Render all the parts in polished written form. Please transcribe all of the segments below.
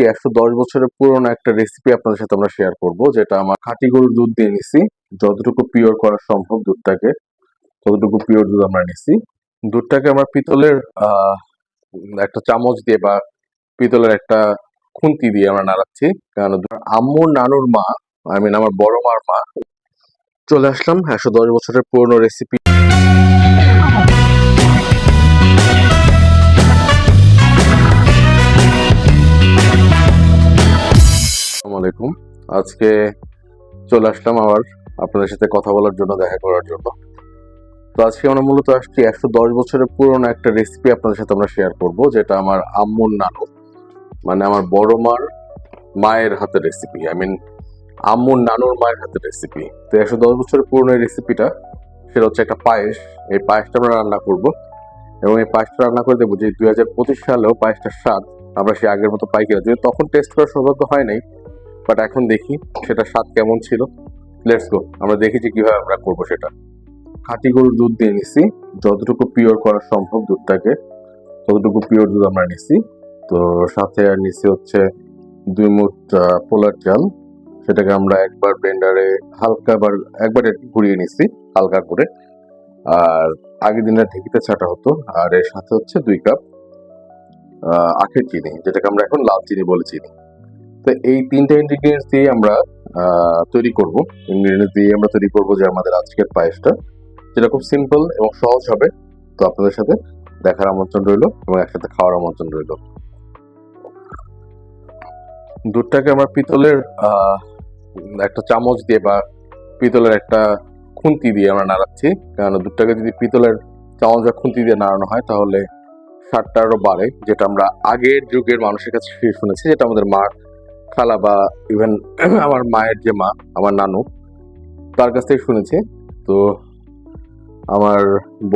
আজকে 110 বছরের পুরনো একটা রেসিপি আপনাদের সাথে আমরা শেয়ার করব, যেটা আমার খাঁটি গরুর দুধ দিয়ে নিছি। যতটুকু পিওর করা সম্ভব দুধটাকে, ততটুকু পিওর দুধ আমরা নিছি। দুধটাকে আমরা পিতলের একটা চামচ দিয়ে বা পিতলের একটা খুন্তি দিয়ে আমরা নাড়াচ্ছি, কারণ আম্মুর নানুর মা, আমার বড় মার মা। চলে আসলাম 110 বছরের পুরনো রেসিপি। আসসালামু আলাইকুম। আজকে চলে আসলাম আবার আপনাদের সাথে কথা বলার জন্য, দেখা করার জন্য। তো আজকে আমরা মূলত আসছি 110 বছরের পুরনো একটা রেসিপি আপনাদের সাথে আমরা শেয়ার করব, যেটা আমার আম্মুর নানু, আমার বড় মার মায়ের হাতের রেসিপি। আম্মুর নানুর মায়ের হাতের রেসিপি। তো 110 বছরের পুরনো এই রেসিপিটা, সেটা হচ্ছে একটা পায়েস। এই পায়েসটা আমরা রান্না করব, এবং এই পায়েসটা রান্না করে দেবো যে 2025 সালেও পায়েসটার স্বাদ আমরা সে আগের মতো পাই কিনা। যদি তখন টেস্ট করার সৌভাগ্য হয় নাই, বাট এখন দেখি সেটা স্বাদ কেমন ছিল। লেটস গো, আমরা দেখেছি কিভাবে আমরা করবো সেটা। খাঁটি গরুর দুধ দিয়ে নিছি, যতটুকু পিওর করা সম্ভব দুধটাকে, ততটুকু পিওর দুধ আমরা নিছি। তো সাথে আর নিছি হচ্ছে 2 মুঠ পোলার চাল। সেটাকে আমরা একবার ব্লেন্ডারে হালকা একবার ঘুরিয়ে নিছি হালকা করে। আর আগের দিনের ঢেকিতে ছাটা হতো। আর এর সাথে হচ্ছে 2 কাপ আখের চিনি, যেটাকে আমরা এখন লাল চিনি বলে চিনি। তো এই 3টে ইনগ্রিডিয়েন্টস দিয়ে আমরা তৈরি করব। ইনগ্রিডিয়েন্টস দিয়ে আমরা তৈরি করব যে আমাদের আজকের পায়েসটা, যেটা খুব সিম্পল এবং সহজ হবে। তো আপনাদের সাথে দেখার আমন্ত্রণ রইল এবং একসাথে খাওয়ার আমন্ত্রণ রইল। দুধটাকে আমরা পিতলের একটা চামচ দিয়ে বা পিতলের একটা খুন্তি দিয়ে আমরা নাড়াচ্ছি, কারণ দুধটাকে যদি পিতলের চামচ বা খুন্তি দিয়ে নাড়ানো হয় তাহলে স্বাদটা আরো বাড়ে, যেটা আমরা আগের যুগের মানুষের কাছে শুনেছি, যেটা আমাদের মা, খালা বা ইভেন আমার মায়ের যে মা, আমার নানু, তার কাছ থেকে শুনেছি। তো আমার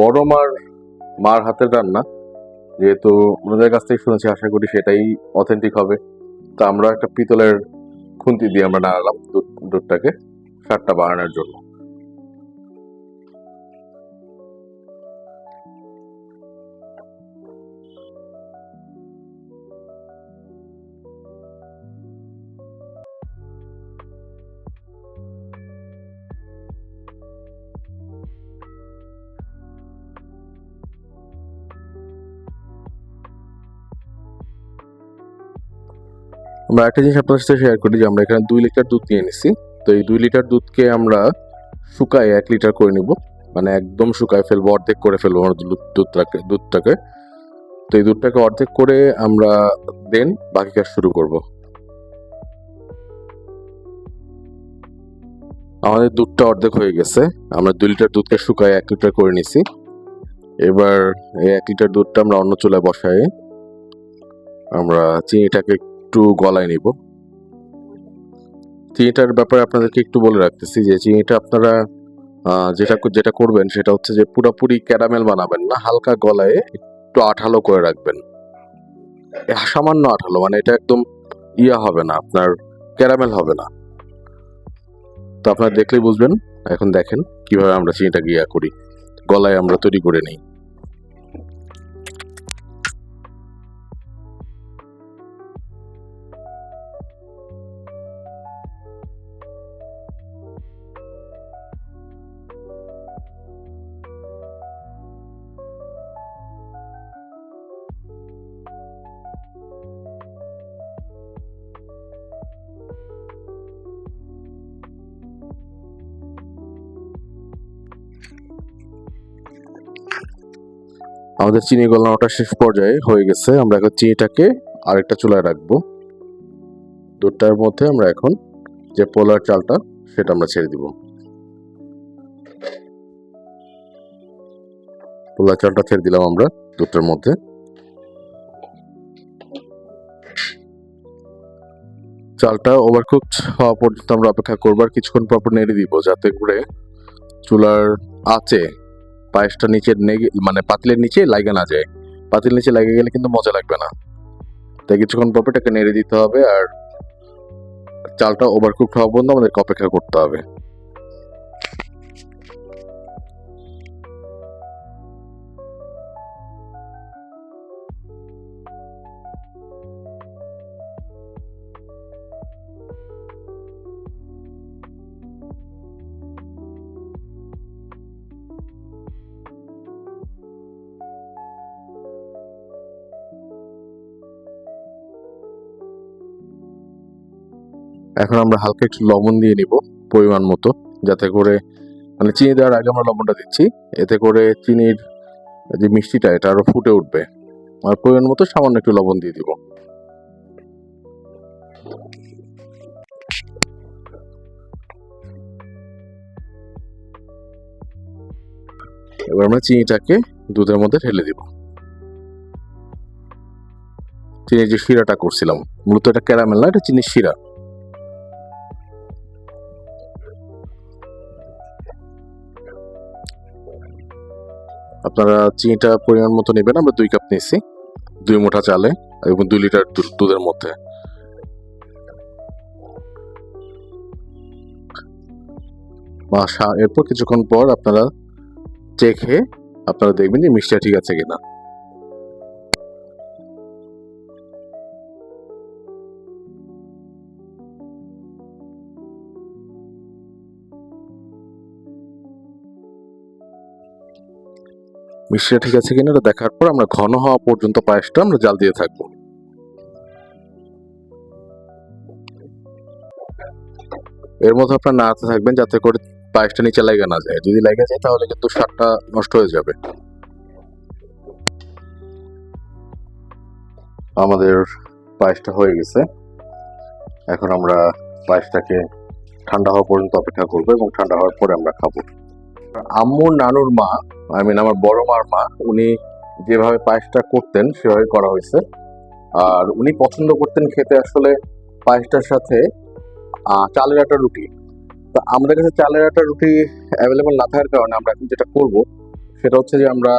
বড় মার হাতের রান্না, যেহেতু ওনাদের কাছ থেকে শুনেছি, আশা করি সেটাই অথেন্টিক হবে। তো আমরা একটা পিতলের খুন্তি দিয়ে আমরা নাড়ালাম দুধটাকে স্বাদটা বাড়ানোর জন্য। আমরা একটা জিনিস আপনার সাথে শেয়ার করি, যে আমরা এখানে 2 লিটার দুধ নিয়ে নিছি। তো এই 2 লিটার দুধকে আমরা শুকায় 1 লিটার করে নিব, একদম শুকায় ফেলবো, অর্ধেক করে ফেলবো আমরা দুধটাকে। তো এই দুধটাকে অর্ধেক করে আমরা দেন বাকি কাজ শুরু করব। আমাদের দুধটা অর্ধেক হয়ে গেছে। আমরা 2 লিটার দুধকে শুকায় 1 লিটার করে নিছি। এবার এই 1 লিটার দুধটা আমরা অন্য চুলায় বসাই, আমরা চিনিটাকে একটু গলায় নিব। চিনিটার ব্যাপারে আপনাদেরকে একটু বলে রাখতেছি, যে চিনিটা আপনারা যেটা করবেন সেটা হচ্ছে যে পুরোপুরি ক্যারামেল বানাবেন না, হালকা গলায় একটু আঠালো করে রাখবেন। সামান্য আঠালো, এটা একদম হবে না, আপনার ক্যারামেল হবে না। তো আপনারা দেখলেই বুঝবেন। এখন দেখেন কিভাবে আমরা চিনিটাকে করি, গলায় আমরা তৈরি করে নিই। আমাদের চিনি গলানোটা শেষ পর্যায়ে হয়ে গেছে। আমরা এখন চিনিটাকে আরেকটা চুলায় রাখবো। দুধটার মধ্যে আমরা এখন যে পোলার চালটা, সেটা আমরা ছেড়ে দিব। পোলার চালটা ছেড়ে দিলাম আমরা দুধটার মধ্যে। চালটা ওভারকুকড হওয়া পর্যন্ত আমরা অপেক্ষা করবো, আর কিছুক্ষণ পর নেড়ে দিব, যাতে করে চুলার আঁচে পায়েসটা নিচে পাতিলের নিচে লাগা না যায়। পাতিল নিচে লাগে গেলে কিন্তু মজা লাগবে না। তাই কিছুক্ষণ পর এটাকে নেড়ে দিতে হবে, আর চালটা ওভারকুকড হওয়া পর্যন্ত আমাদেরকে অপেক্ষা করতে হবে। এখন আমরা হালকা একটু লবণ দিয়ে নিব পরিমাণ মতো, যাতে করে মানে চিনি দেওয়ার আগে আমরা লবণটা দিচ্ছি, এতে করে চিনির যে মিষ্টিটা এটা আরো ফুটে উঠবে। আর পরিমাণ মতো সামান্য একটু লবণ দিয়ে দিব। এবার আমরা চিনিটাকে দুধের মধ্যে ঢেলে দিব। চিনির যে শিরাটা করছিলাম, মূলত এটা ক্যারামেল না, এটা চিনির শিরা। আপনারা চিনিটা পরিমাণ মতো নেবেন। আমরা 2 কাপ নিয়েছি 2 মুঠা চালে এবং 2 লিটার দুধের মধ্যে। এরপর কিছুক্ষণ পর আপনারা চেখে আপনারা দেখবেন যে মিষ্টিটা ঠিক আছে কিনা। মিষ্টিটা ঠিক আছে কিনা এটা দেখার পর আমরা ঘন হওয়া পর্যন্ত পায়েসটা আমরা জাল দিয়ে থাকবো। এর মধ্যে আপনার নাড়াতে থাকবেন যাতে করে পায়েসটা নিচে লেগে না যায়। যদি লেগে যায় তাহলে কিন্তু স্বাদটা নষ্ট হয়ে যাবে। আমাদের পায়েসটা হয়ে গেছে। এখন আমরা পায়েসটাকে ঠান্ডা হওয়া পর্যন্ত অপেক্ষা করবো এবং ঠান্ডা হওয়ার পরে আমরা খাবো। আম্মুর নানুর মা, আমার বড় মার মা, উনি যেভাবে পায়েসটা করতেন সেভাবে করা হয়েছে। আর উনি পছন্দ করতেন খেতে আসলে পায়েসটার সাথে চালের আটার রুটি। তো আমাদের কাছে চালের আটার রুটি অ্যাভেলেবল না থাকার কারণে আমরা এখন যেটা করব সেটা হচ্ছে যে আমরা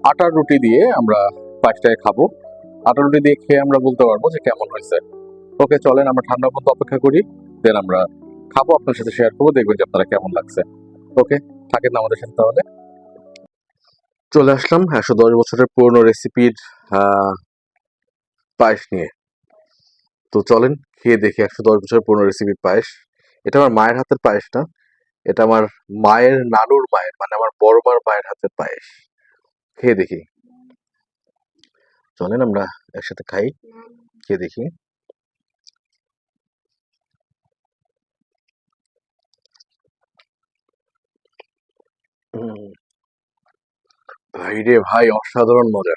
আটার রুটি দিয়ে আমরা পায়েসটাকে খাবো। আটার রুটি দিয়ে খেয়ে আমরা বলতে পারবো যে কেমন হয়েছে। ওকে, চলেন আমরা ঠান্ডা পর্যন্ত অপেক্ষা করি, দেন আমরা খাবো, আপনার সাথে শেয়ার করবো, দেখবেন যে আপনারা কেমন লাগছে। ওকে, থাকেন আমাদের সাথে তাহলে। চলে আসলাম 110 বছরের পুরনো রেসিপির পায়েস নিয়ে। তো চলেন খেয়ে দেখি 110 বছরের পুরনো রেসিপির পায়েস। এটা আমার মায়ের হাতের পায়েস না, এটা আমার মায়ের নানুর মায়ের মানে আমার বড় মার মায়ের হাতের পায়েস। খেয়ে দেখি, চলেন আমরা একসাথে খাই, খেয়ে দেখি। ভাই রে ভাই, অসাধারণ মজা।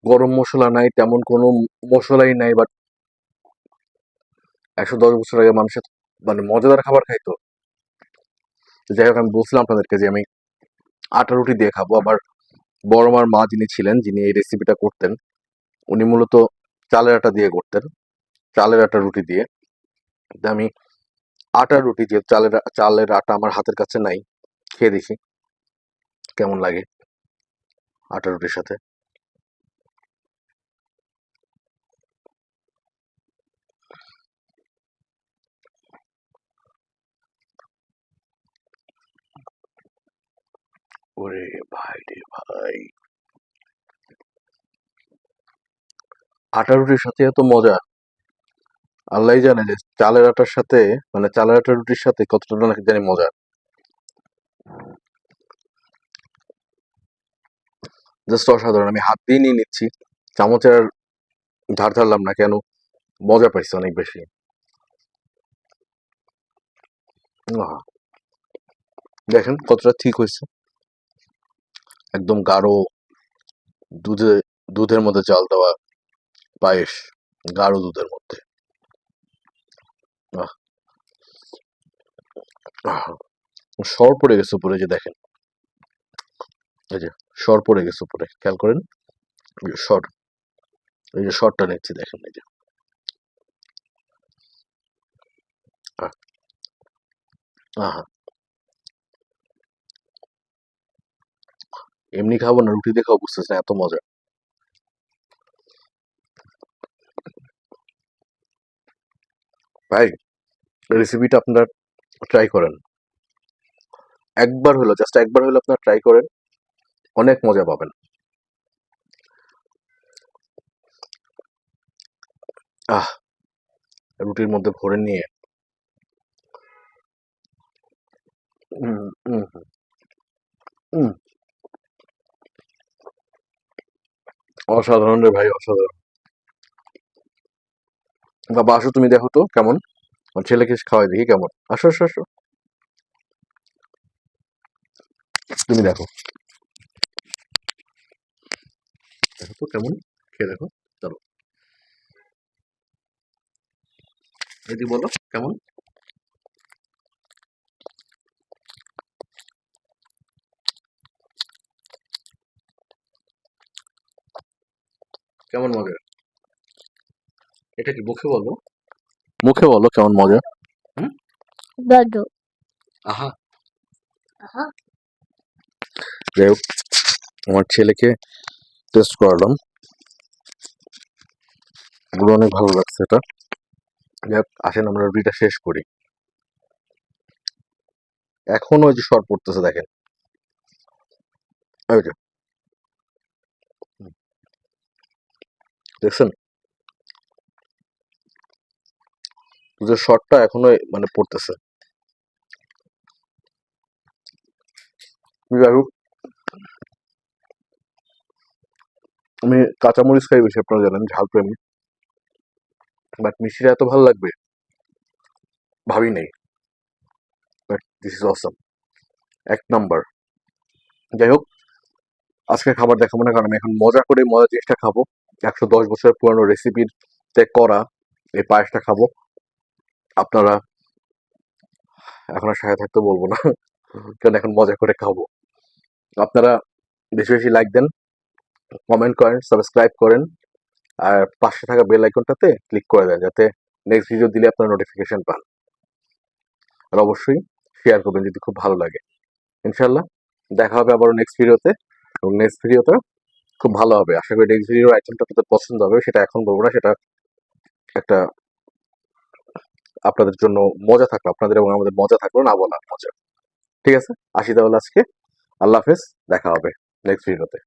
গরম মশলা নাই, তেমন কোনো মশলাই নাই, বাট 110 বছর আগে মানুষের মানে মজাদার খাবার খাইতো। যাই হোক, আমি বলছিলাম আপনাদেরকে যে আমি আটা রুটি দিয়ে খাবো। আবার বড় মার মা যিনি ছিলেন, যিনি এই রেসিপিটা করতেন, উনি মূলত চালের আটা দিয়ে করতেন, চালের আটা রুটি দিয়ে। তা আমি আটার রুটি, যে চালের আটা আমার হাতের কাছে নাই, খেয়ে দেখি কেমন লাগে আটা রুটির সাথে। ওরে ভাই রে ভাই, আটা রুটির সাথে এত মজা! আল্লাহই জানে যে চালের আটার সাথে মানে চালের আটা রুটির সাথে কতটা নাকি জানি মজা। জাস্ট অসাধারণ। আমি হাত দিয়ে নিয়ে নিচ্ছি, চামচের আর ধার ধারলাম না কেন, মজা পাইছি অনেক বেশি। আহ, দেখেন কতটা ঠিক হয়েছে, একদম গাঢ় দুধে দুধের মধ্যে চাল দেওয়া পায়েস, গাঢ় দুধের মধ্যে। আহ, আহ, সর পড়ে গেছে উপরে, যে দেখেন, এই যে সর পড়ে গেছে উপরে, খেয়াল করেন, এই যে সর, এই যে সরটা নিচ্ছি দেখেন, এই যে আহ, আহা, এমনি খাবো না, রুটি দিয়ে খাবো, বুঝতেছেন এত মজা। ভাই, রেসিপিটা আপনার ট্রাই করেন, একবার হলো, জাস্ট একবার হলো আপনার ট্রাই করেন, অনেক মজা পাবেন। আহ, রুটির মধ্যে ভরে নিয়ে উম, উম, উম, অসাধারণ রে ভাই, অসাধারণ। বাবা আসো, তুমি দেখো তো কেমন, আমার ছেলেকে খাওয়াই দেখি কেমন। আসো আসো আসো, তুমি দেখো, দেখো তো কেমন, খেয়ে দেখো। চলো, এদি বলো কেমন। কেমন মজা, এটা কি মুখে বলো, মুখে বলো কেমন মজা। হুম, দাদু আহা, যাই হোক, আমার ছেলেকে টেস্ট করালাম, এগুলো অনেক ভালো লাগছে এটা। যাই হোক, আসেন আমরা রুটিটা শেষ করি। এখনো ওই যে সর পড়তেছে দেখেন, ওই যে, হুম, দেখছেন যে শর্টটা এখনো মানে পড়তেছে। যাই হোক, আমি কাঁচামরিচ খাই বেশি, আপনারা জানেন ঝাল প্রেমী, বাট মিষ্টিটা এত ভালো লাগবে ভাবি নেই। বাট দিস ইজ অসম, এক নাম্বার। যাই হোক, আজকে খাবার দেখাবো না, কারণ আমি এখন মজা করে মজার জিনিসটা খাবো। 110 বছরের পুরানো রেসিপির তে করা এই পায়েসটা খাবো। আপনারা, এখন আর সাথে থাকতে বলবো না, কারণ এখন মজা করে খাবো। আপনারা বেশি বেশি লাইক দেন, কমেন্ট করেন, সাবস্ক্রাইব করেন, আর পাশে থাকা বেল আইকনটাতে ক্লিক করে দেন, যাতে নেক্সট ভিডিও দিলে আপনারা নোটিফিকেশন পান। আর অবশ্যই শেয়ার করবেন যদি খুব ভালো লাগে। ইনশাল্লাহ দেখা হবে আবার নেক্সট ভিডিওতে, এবং নেক্সট ভিডিওতে খুব ভালো হবে। আশা করি নেক্সট ভিডিওর আইটেমটা আপনাদের পছন্দ হবে, সেটা এখন বলবো না, সেটা একটা আপনাদের জন্য মজা থাকলো, আপনাদের এবং আমাদের মজা থাকলো, না বলা মজা। ঠিক আছে, আসি তাহলে আজকে। আল্লাহ হাফেজ, দেখা হবে নেক্সট ভিডিওতে।